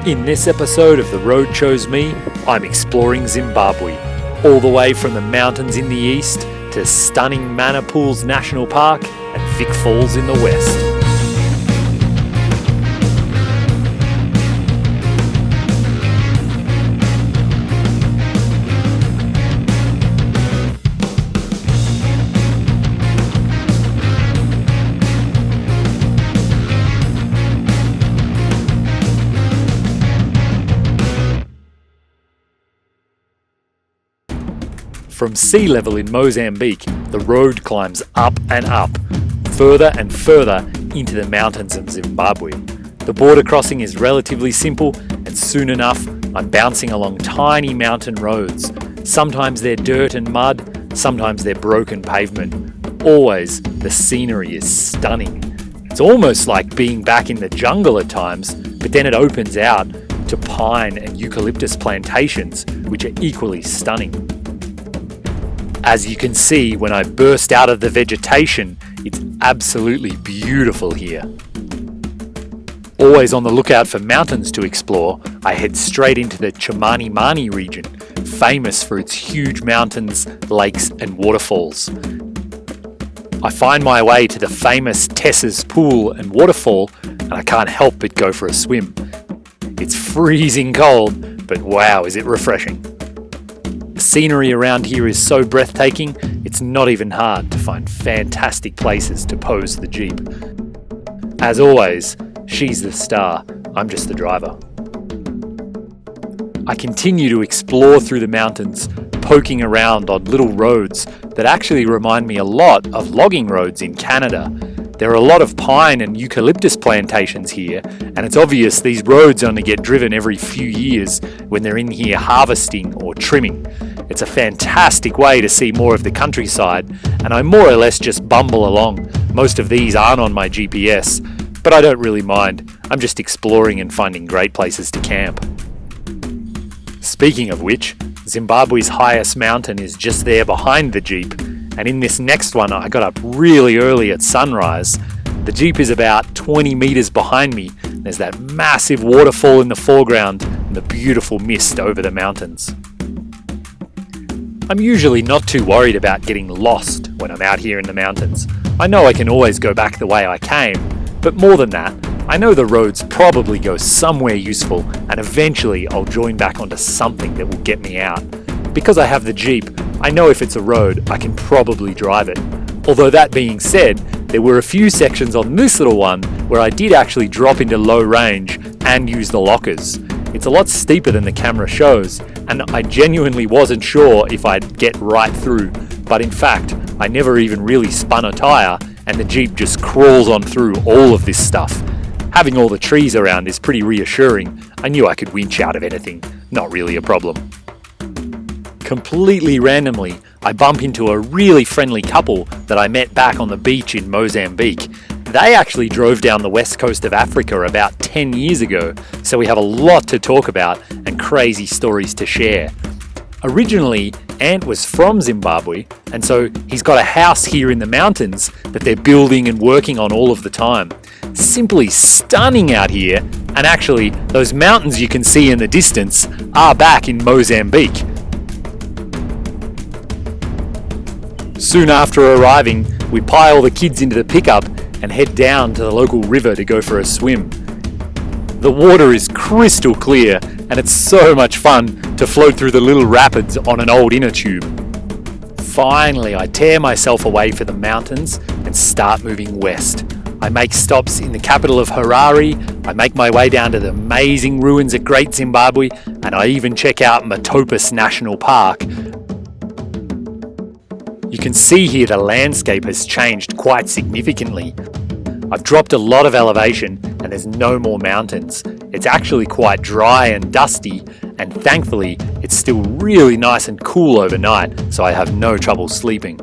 In this episode of The Road Chose Me, I'm exploring Zimbabwe, all the way from the mountains in the east to stunning Mana Pools National Park and Vic Falls in the west. From sea level in Mozambique, the road climbs up and up, further and further into the mountains of Zimbabwe. The border crossing is relatively simple, and soon enough, I'm bouncing along tiny mountain roads. Sometimes they're dirt and mud, sometimes they're broken pavement. Always, the scenery is stunning. It's almost like being back in the jungle at times, but then it opens out to pine and eucalyptus plantations, which are equally stunning. As you can see, when I burst out of the vegetation, it's absolutely beautiful here. Always on the lookout for mountains to explore, I head straight into the Chimanimani region, famous for its huge mountains, lakes and waterfalls. I find my way to the famous Tessa's Pool and waterfall, and I can't help but go for a swim. It's freezing cold, but wow, is it refreshing. The scenery around here is so breathtaking, it's not even hard to find fantastic places to pose the Jeep. As always, she's the star, I'm just the driver. I continue to explore through the mountains, poking around on little roads that actually remind me a lot of logging roads in Canada. There are a lot of pine and eucalyptus plantations here, and it's obvious these roads only get driven every few years when they're in here harvesting or trimming. It's a fantastic way to see more of the countryside, and I more or less just bumble along. Most of these aren't on my GPS, but I don't really mind. I'm just exploring and finding great places to camp. Speaking of which, Zimbabwe's highest mountain is just there behind the Jeep, and in this next one I got up really early at sunrise. The Jeep is about 20 meters behind me. There's that massive waterfall in the foreground and the beautiful mist over the mountains. I'm usually not too worried about getting lost when I'm out here in the mountains. I know I can always go back the way I came, but more than that, I know the roads probably go somewhere useful, and eventually I'll join back onto something that will get me out. Because I have the Jeep, I know if it's a road, I can probably drive it. Although that being said, there were a few sections on this little one where I did actually drop into low range and use the lockers. It's a lot steeper than the camera shows, and I genuinely wasn't sure if I'd get right through, but in fact, I never even really spun a tyre, and the Jeep just crawls on through all of this stuff. Having all the trees around is pretty reassuring. I knew I could winch out of anything, not really a problem. Completely randomly, I bump into a really friendly couple that I met back on the beach in Mozambique. They actually drove down the west coast of Africa about 10 years ago, so we have a lot to talk about and crazy stories to share. Originally, Ant was from Zimbabwe, and so he's got a house here in the mountains that they're building and working on all of the time. Simply stunning out here, and actually, those mountains you can see in the distance are back in Mozambique. Soon after arriving, we pile the kids into the pickup and head down to the local river to go for a swim. The water is crystal clear, and it's so much fun to float through the little rapids on an old inner tube. Finally, I tear myself away from the mountains and start moving west. I make stops in the capital of Harare, I make my way down to the amazing ruins at Great Zimbabwe, and I even check out Matopus National Park. You can see here the landscape has changed quite significantly. I've dropped a lot of elevation and there's no more mountains. It's actually quite dry and dusty, and thankfully it's still really nice and cool overnight, so I have no trouble sleeping.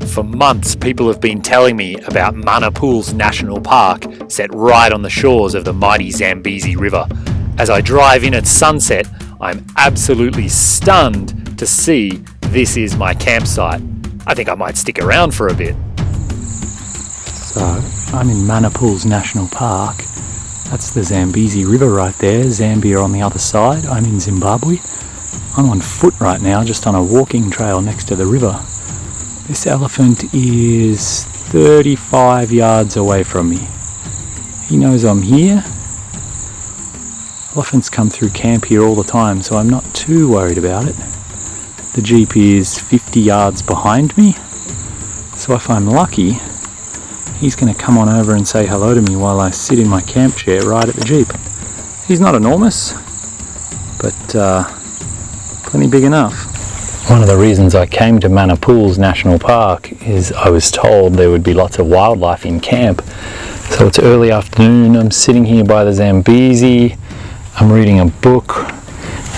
For months people have been telling me about Mana Pools National Park, set right on the shores of the mighty Zambezi River. As I drive in at sunset, I'm absolutely stunned to see this is my campsite. I think I might stick around for a bit. So, I'm in Mana Pools National Park, That's the Zambezi River right there, Zambia on the other side. I'm in Zimbabwe. I'm on foot right now, just on a walking trail next to the river. This elephant is 35 yards away from me. He knows I'm here. Elephants come through camp here all the time, so I'm not too worried about it. The Jeep is 50 yards behind me, so if I'm lucky, he's going to come on over and say hello to me while I sit in my camp chair right at the Jeep. He's not enormous, but plenty big enough. One of the reasons I came to Manapools National Park is I was told there would be lots of wildlife in camp. So it's early afternoon, I'm sitting here by the Zambezi, I'm reading a book,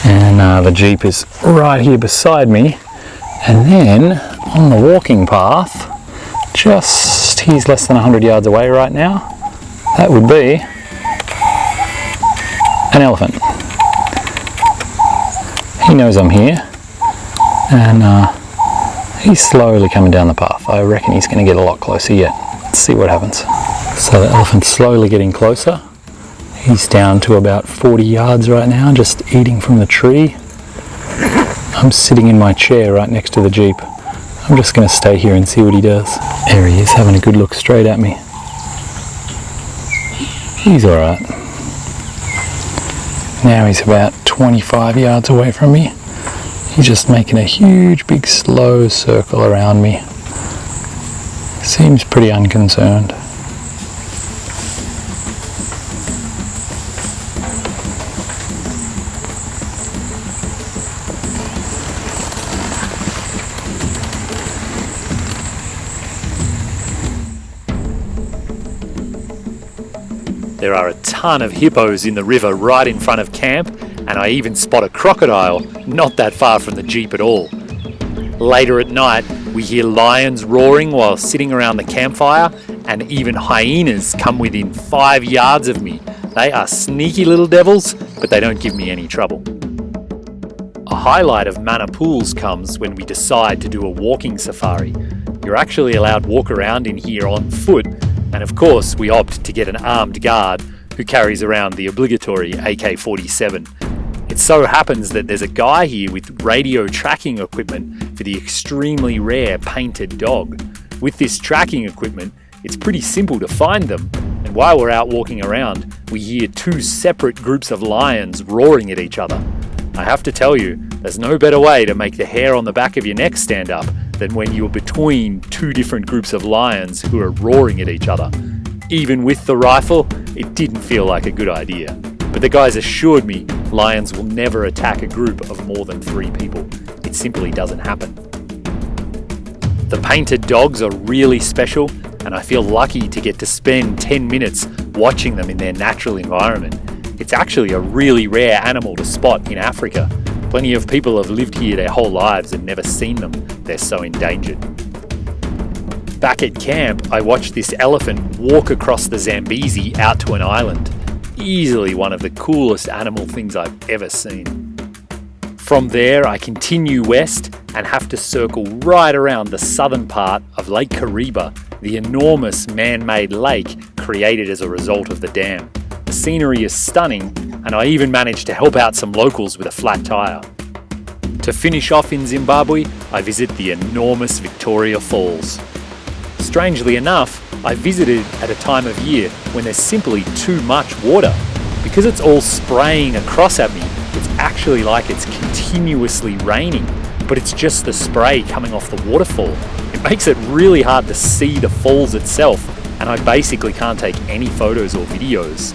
and the Jeep is right here beside me. And then on the walking path, he's less than 100 yards away right now, that would be an elephant. He knows I'm here, and he's slowly coming down the path. I reckon he's going to get a lot closer yet. Let's see what happens. So the elephant's slowly getting closer. He's down to about 40 yards right now, just eating from the tree. I'm sitting in my chair right next to the Jeep. I'm just going to stay here and see what he does. There he is, having a good look straight at me. He's alright. Now he's about 25 yards away from me. He's just making a huge, big, slow circle around me. Seems pretty unconcerned. There are a ton of hippos in the river right in front of camp, and I even spot a crocodile not that far from the Jeep at all. Later at night, we hear lions roaring while sitting around the campfire, and even hyenas come within 5 yards of me. They are sneaky little devils, but they don't give me any trouble. A highlight of Manapools comes when we decide to do a walking safari. You're actually allowed to walk around in here on foot, and of course we opt to get an armed guard who carries around the obligatory AK-47. It so happens that there's a guy here with radio tracking equipment for the extremely rare painted dog. With this tracking equipment, it's pretty simple to find them, and while we're out walking around, we hear two separate groups of lions roaring at each other. I have to tell you, there's no better way to make the hair on the back of your neck stand up than when you're between two different groups of lions who are roaring at each other. Even with the rifle, it didn't feel like a good idea. But the guys assured me lions will never attack a group of more than 3 people. It simply doesn't happen. The painted dogs are really special, and I feel lucky to get to spend 10 minutes watching them in their natural environment. It's actually a really rare animal to spot in Africa. Plenty of people have lived here their whole lives and never seen them. They're so endangered. Back at camp, I watched this elephant walk across the Zambezi out to an island. Easily one of the coolest animal things I've ever seen. From there, I continue west and have to circle right around the southern part of Lake Kariba, the enormous man-made lake created as a result of the dam. The scenery is stunning, and I even managed to help out some locals with a flat tire. To finish off in Zimbabwe, I visit the enormous Victoria Falls. Strangely enough, I visited at a time of year when there's simply too much water. Because it's all spraying across at me, it's actually like it's continuously raining, but it's just the spray coming off the waterfall. It makes it really hard to see the falls itself, and I basically can't take any photos or videos.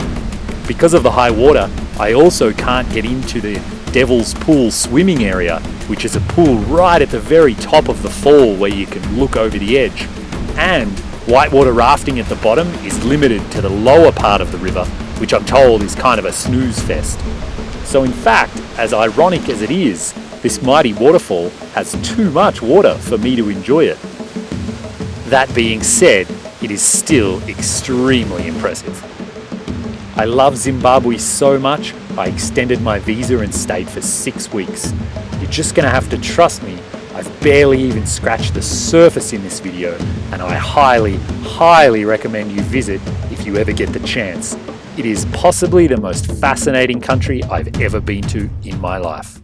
Because of the high water, I also can't get into the Devil's Pool swimming area, which is a pool right at the very top of the fall where you can look over the edge. And whitewater rafting at the bottom is limited to the lower part of the river, which I'm told is kind of a snooze fest. So in fact, as ironic as it is, this mighty waterfall has too much water for me to enjoy it. That being said, it is still extremely impressive. I love Zimbabwe so much, I extended my visa and stayed for 6 weeks. You're just gonna have to trust me. I've barely even scratched the surface in this video, and I highly, highly recommend you visit if you ever get the chance. It is possibly the most fascinating country I've ever been to in my life.